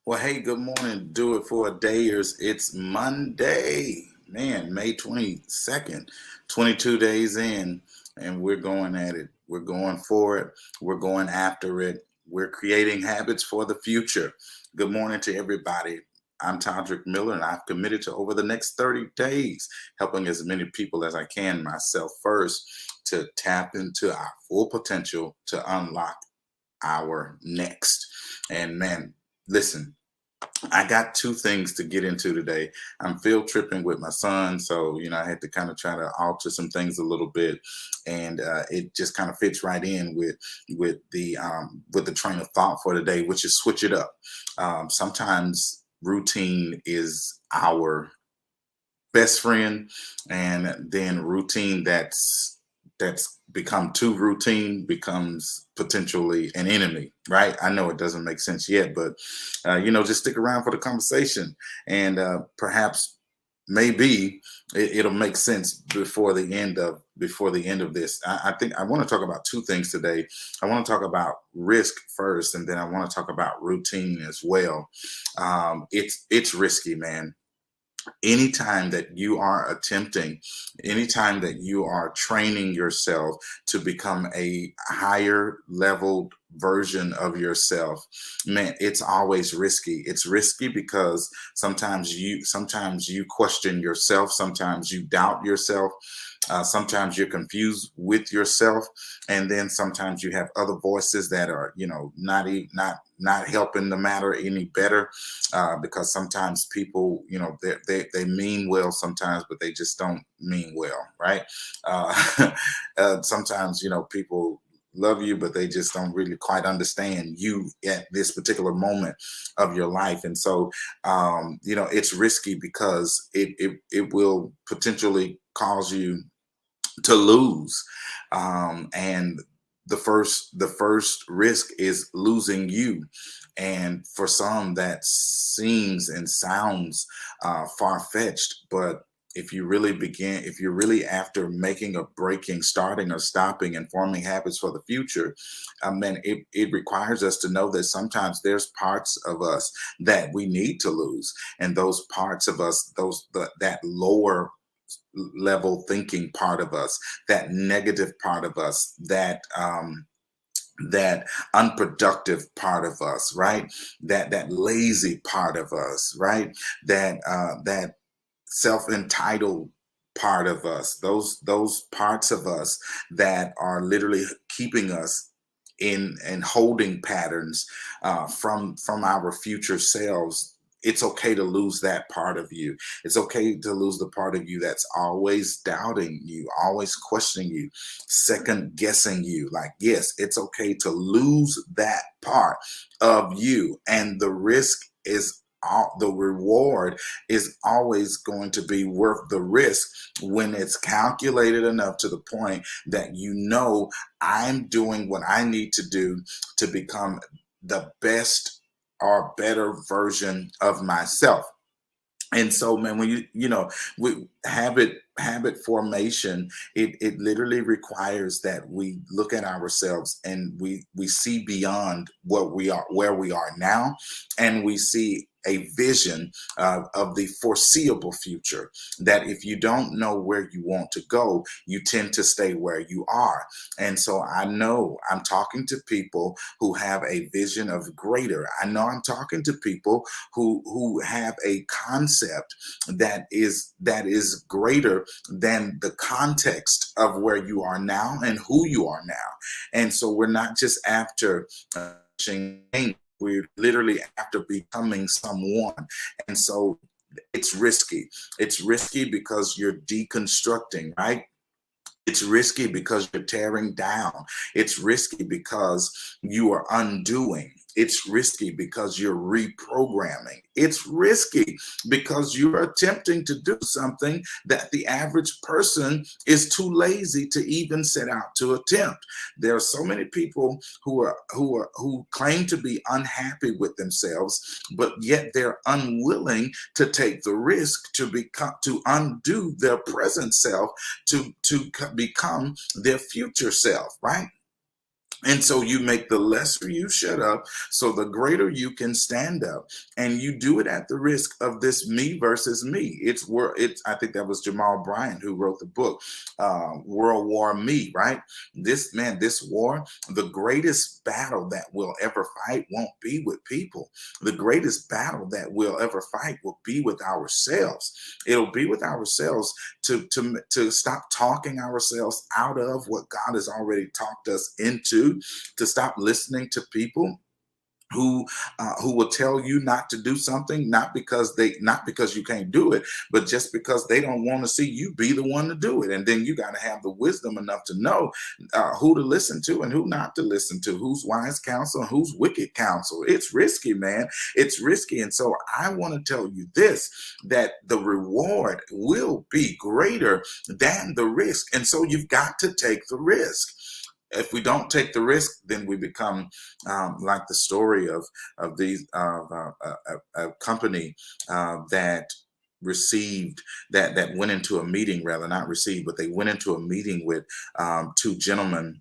Well, hey, good morning. Do it for a dayers. It's Monday, man, May 22nd, 22 days in, and we're going at it. We're going for it. We're going after it. We're creating habits for the future. Good morning to everybody. I'm Todrick Miller, and I've committed to over the next 30 days helping as many people as I can, myself first, to tap into our full potential to unlock our next. And man, listen, I got two things to get into today. I'm field tripping with my son, so I had to kind of try to alter some things a little bit, and it just kind of fits right in with the train of thought for today, which is switch it up. Sometimes routine is our best friend, and then routine that's become too routine becomes potentially an enemy, right? I know it doesn't make sense yet, but just stick around for the conversation, and perhaps maybe it'll make sense before the end of this. I think I want to talk about two things today. I want to talk about risk first, and then I want to talk about routine as well. It's risky, man. Anytime that you are attempting, anytime that you are training yourself to become a higher leveled version of yourself, man, it's always risky. It's risky because sometimes you question yourself, sometimes you doubt yourself, sometimes you're confused with yourself, and then sometimes you have other voices that are not helping the matter any better, because sometimes people, they mean well sometimes, but they just don't mean well, right? uh, Sometimes people love you, but they just don't really quite understand you at this particular moment of your life. And so it's risky because it will potentially cause you to lose. And the first risk is losing you. And for some, that seems and sounds far-fetched, but if you're really after making or breaking, starting or stopping, and forming habits for the future, then it requires us to know that sometimes there's parts of us that we need to lose. And those parts of us, that lower level thinking part of us, that negative part of us, that unproductive part of us, right? That lazy part of us, right? That self-entitled part of us, those parts of us that are literally keeping us in and holding patterns from our future selves. It's okay to lose that part of you. It's okay to lose the part of you that's always doubting you, always questioning you, second guessing you. Like, yes, it's okay to lose that part of you. And the reward is always going to be worth the risk when it's calculated enough to the point that I'm doing what I need to do to become the best or better version of myself. And so, man, when we habit formation, it literally requires that we look at ourselves and we see beyond where we are now, and we see a vision of the foreseeable future. That if you don't know where you want to go, you tend to stay where you are. And so I know I'm talking to people who have a vision of greater. I know I'm talking to people who have a concept that is greater than the context of where you are now and who you are now. And so we're not just after change, we're literally after becoming someone. And so it's risky because you're deconstructing, right? It's risky because you're tearing down. It's risky because you are undoing. It's risky because you're reprogramming. It's risky because you're attempting to do something that the average person is too lazy to even set out to attempt. There are so many people who claim to be unhappy with themselves, but yet they're unwilling to take the risk to undo their present self, to become their future self, right? And so you make the lesser you shut up, so the greater you can stand up. And you do it at the risk of this me versus me. It's where it's, I think that was Jamal Bryant who wrote the book, World War Me, right? This man, this war, the greatest battle that we'll ever fight won't be with people. The greatest battle that we'll ever fight will be with ourselves. It'll be with ourselves to stop talking ourselves out of what God has already talked us into, to stop listening to people who will tell you not to do something, not because you can't do it, but just because they don't want to see you be the one to do it. And then you got to have the wisdom enough to know who to listen to and who not to listen to, who's wise counsel and who's wicked counsel. It's risky, man. It's risky. And so I want to tell you this, that the reward will be greater than the risk. And so you've got to take the risk. If we don't take the risk, then we become like the story of these a company that received that went into a meeting, rather not received, but they went into a meeting with two gentlemen.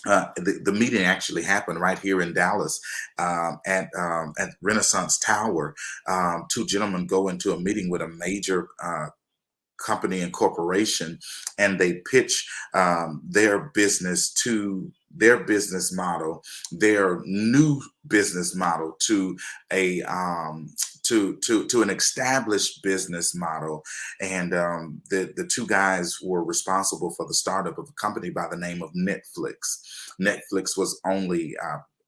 The meeting actually happened right here in Dallas, at Renaissance Tower. Two gentlemen go into a meeting with a major company and corporation, and they pitch their business model, their new business model to a to an established business model. And the two guys were responsible for the startup of a company by the name of Netflix. Netflix was only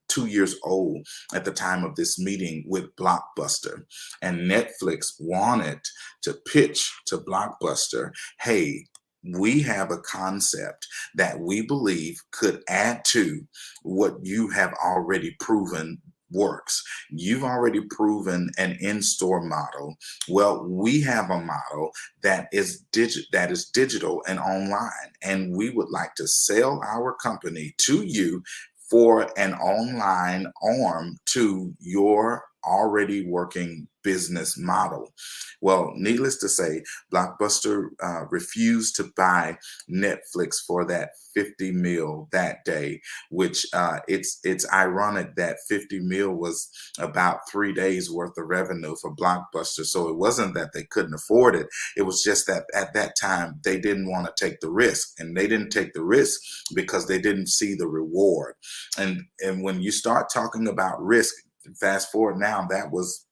2 years old at the time of this meeting with Blockbuster. And Netflix wanted to pitch to Blockbuster, hey, we have a concept that we believe could add to what you have already proven works. You've already proven an in-store model. Well, we have a model that is digital and online, and we would like to sell our company to you for an online arm to your already working business model. Well, needless to say, Blockbuster refused to buy Netflix for that 50 mil that day, which it's ironic that 50 mil was about 3 days worth of revenue for Blockbuster. So it wasn't that they couldn't afford it. It was just that at that time they didn't want to take the risk, and they didn't take the risk because they didn't see the reward. And when you start talking about risk, fast forward now, that was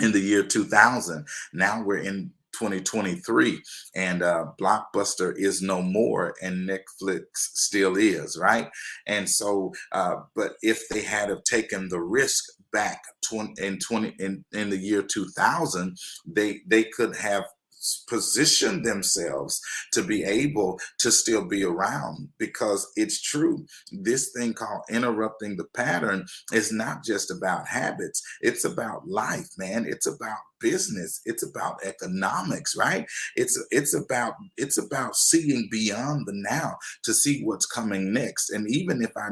in the year 2000. Now we're in 2023, and Blockbuster is no more and Netflix still is, right? And so but if they had have taken the risk back 20 in the year 2000, they could have positioned themselves to be able to still be around. Because it's true, this thing called interrupting the pattern is not just about habits, it's about life, man. It's about business, it's about economics, right? It's about seeing beyond the now to see what's coming next. And even if I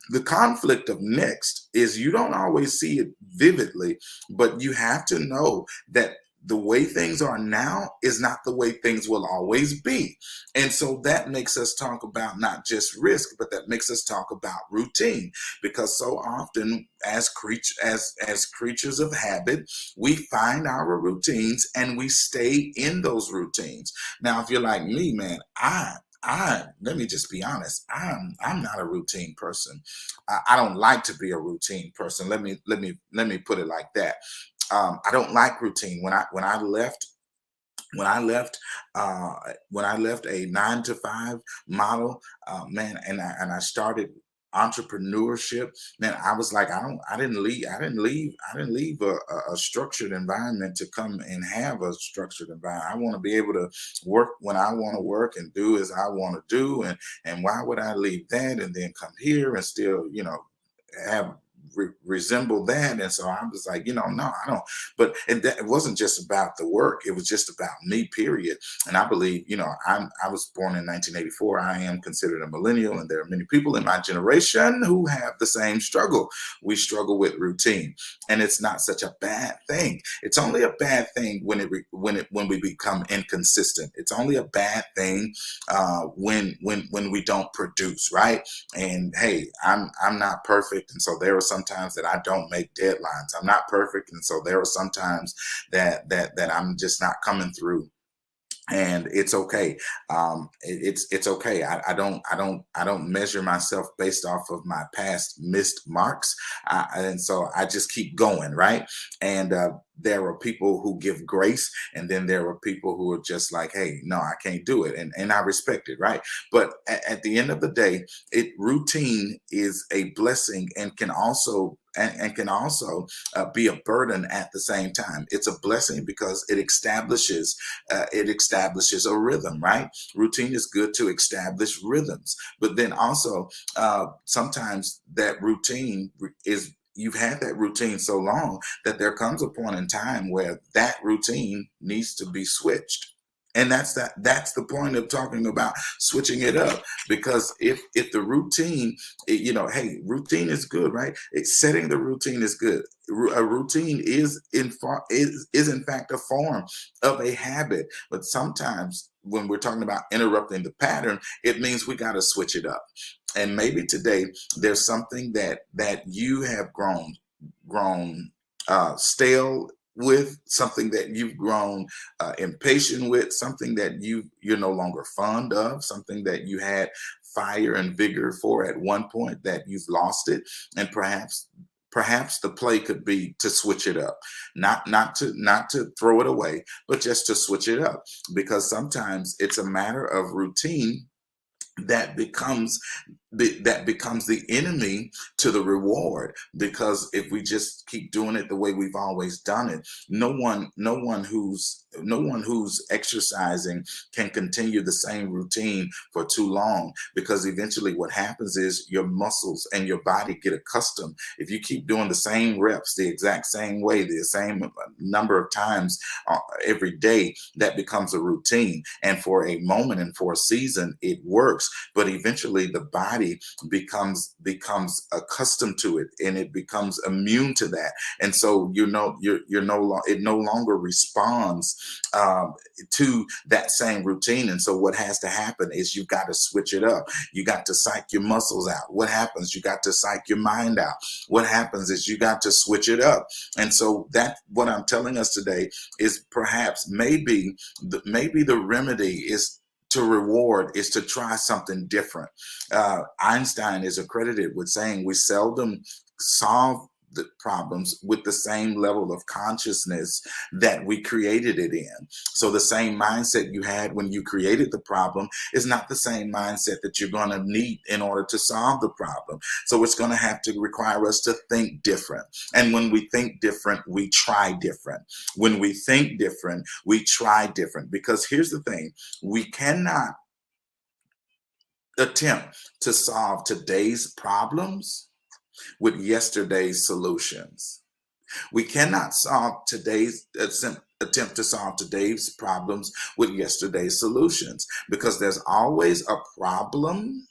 the conflict of next is you don't always see it vividly, but you have to know that the way things are now is not the way things will always be. And so that makes us talk about not just risk, but that makes us talk about routine. Because so often as creatures of habit, we find our routines and we stay in those routines. Now, if you're like me, man, I let me just be honest. I'm not a routine person. I don't like to be a routine person. Let me put it like that. I don't like routine. When I left a 9 to 5 model, man, and I started entrepreneurship, man, I was like, I didn't leave a structured environment to come and have a structured environment. I want to be able to work when I want to work and do as I want to do. And why would I leave that and then come here and still, have resemble that. And so I was like, no, I don't. But it wasn't just about the work, it was just about me, period. And I believe, I was born in 1984. I am considered a millennial, and there are many people in my generation who have the same struggle. We struggle with routine, and it's not such a bad thing. It's only a bad thing when we become inconsistent. It's only a bad thing when we don't produce, right? And hey, I'm not perfect, and so there are some times that I don't make deadlines. I'm not perfect, and so there are some times that I'm just not coming through, and it's okay. It's okay. I don't measure myself based off of my past missed marks, and so I just keep going, right? And there are people who give grace, and then there are people who are just like, hey, no, I can't do it, and I respect it, right? But at the end of the day, it routine is a blessing, and can also be a burden at the same time. It's a blessing because it establishes a rhythm, right? Routine is good to establish rhythms, but then also sometimes that routine is you've had that routine so long that there comes a point in time where that routine needs to be switched. And that's the point of talking about switching it up, because if the routine, hey, routine is good, right? Setting the routine is good. A routine is in fact a form of a habit, but sometimes when we're talking about interrupting the pattern, it means we got to switch it up. And maybe today there's something that you have grown stale with, something that you've grown impatient with, something that you're no longer fond of, something that you had fire and vigor for at one point, that you've lost it. And perhaps the play could be to switch it up, not to throw it away, but just to switch it up, because sometimes it's a matter of routine that becomes the enemy to the reward. Because if we just keep doing it the way we've always done it, no one who's exercising can continue the same routine for too long, because eventually what happens is your muscles and your body get accustomed. If you keep doing the same reps the exact same way, the same number of times every day, that becomes a routine. And for a moment and for a season it works, but eventually the body becomes accustomed to it, and it becomes immune to that. And so you're no longer it no longer responds to that same routine. And so what has to happen is you've got to switch it up. You got to psych your muscles out. What happens? You got to psych your mind out. What happens is you got to switch it up. And so that what I'm telling us today is perhaps maybe the remedy is to try something different. Einstein is accredited with saying we seldom solve the problems with the same level of consciousness that we created it in. So the same mindset you had when you created the problem is not the same mindset that you're going to need in order to solve the problem. So it's going to have to require us to think different. And when we think different, we try different. When we think different, we try different. Because here's the thing, we cannot attempt to solve today's problems with yesterday's solutions. We cannot attempt to solve today's problems with yesterday's solutions, because there's always a problem.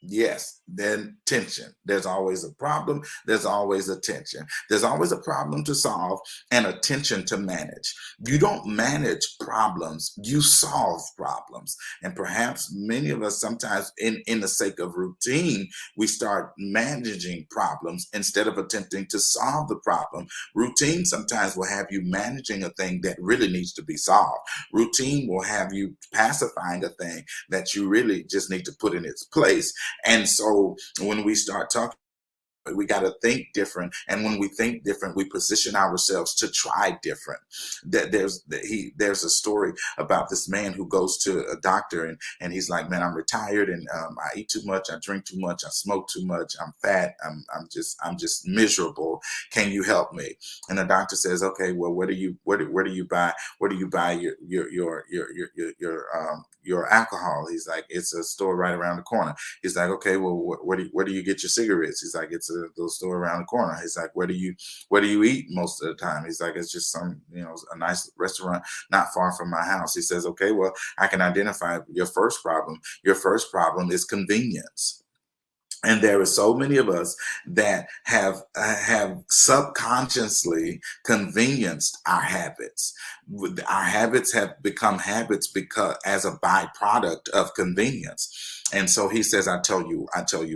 Yes, then tension. There's always a problem. There's always a tension. There's always a problem to solve and a tension to manage. You don't manage problems, you solve problems. And perhaps many of us sometimes, in the sake of routine, we start managing problems instead of attempting to solve the problem. Routine sometimes will have you managing a thing that really needs to be solved. Routine will have you pacifying a thing that you really just need to put in its place. And so when we start talking, we got to think different, and when we think different, we position ourselves to try different. There's a story about this man who goes to a doctor, and he's like, man, I'm retired, and I eat too much, I drink too much, I smoke too much, I'm fat, I'm just miserable. Can you help me? And the doctor says, okay, well, where do you buy your alcohol? He's like, it's a store right around the corner. He's like, okay, well, where do you get your cigarettes? He's like, it's to the store around the corner. He's like, where do you eat most of the time? He's like, it's just some, a nice restaurant not far from my house. He says, okay, well, I can identify your first problem. Your first problem is convenience. And there are so many of us that have subconsciously convenienced our habits. Our habits have become habits because as a byproduct of convenience. And so he says, I tell you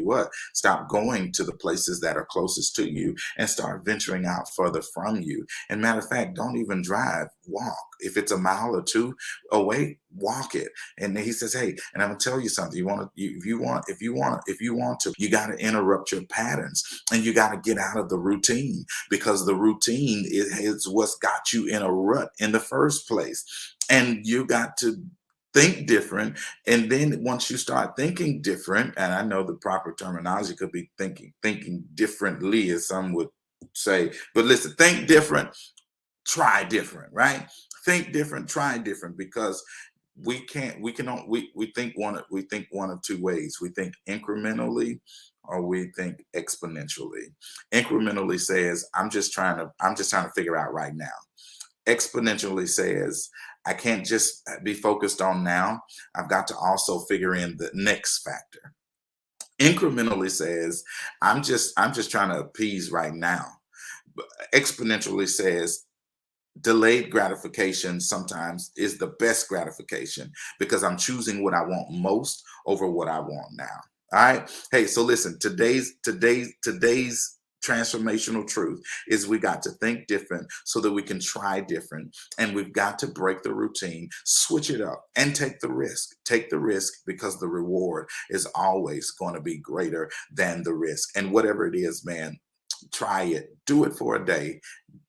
what, stop going to the places that are closest to you and start venturing out further from you. And matter of fact, don't even drive, walk. If it's a mile or two away, walk it. And then he says, hey, and I'm gonna tell you something. If you want to, you got to interrupt your patterns and you got to get out of the routine, because the routine is what's got you in a rut in the first place. And you got to think different. And then once you start thinking different, and I know the proper terminology could be thinking differently, as some would say, but listen, think different, try different, right? Think different, try different, because we think one of two ways. We think incrementally or we think exponentially. Incrementally says, I'm just trying to figure out right now. Exponentially says, I can't just be focused on now. I've got to also figure in the next factor. Incrementally says, I'm just trying to appease right now. Exponentially says, delayed gratification sometimes is the best gratification, because I'm choosing what I want most over what I want now. All right. Hey, so listen, today's transformational truth is we got to think different so that we can try different, and we've got to break the routine, switch it up, and take the risk. Take the risk, because the reward is always going to be greater than the risk. And whatever it is, man, try it. Do it for a day.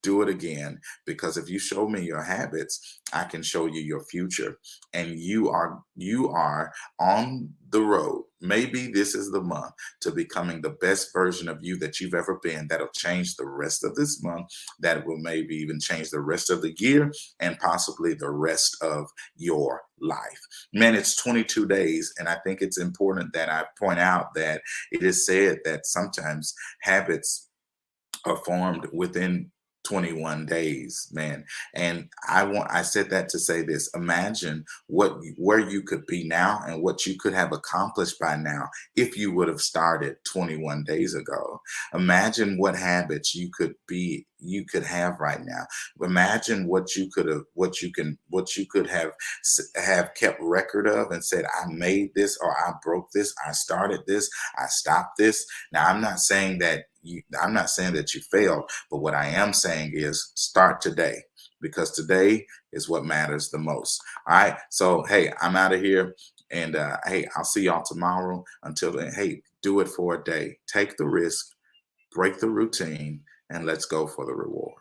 Do it again, because if you show me your habits, I can show you your future. And you are on the road. Maybe this is the month to becoming the best version of you that you've ever been. That'll change the rest of this month. That will maybe even change the rest of the year, and possibly the rest of your life. Man, it's 22 days. And I think it's important that I point out that it is said that sometimes habits are formed within 21 days, man. And I said that to say this. Imagine where you could be now and what you could have accomplished by now if you would have started 21 days ago. Imagine what habits you could have right now. Imagine what you could have kept record of and said, I made this, or I broke this, I started this, I stopped this. Now, I'm not saying that you failed, but what I am saying is start today, because today is what matters the most. All right. So, hey, I'm out of here. And hey, I'll see y'all tomorrow. Until then, hey, do it for a day. Take the risk, break the routine, and let's go for the reward.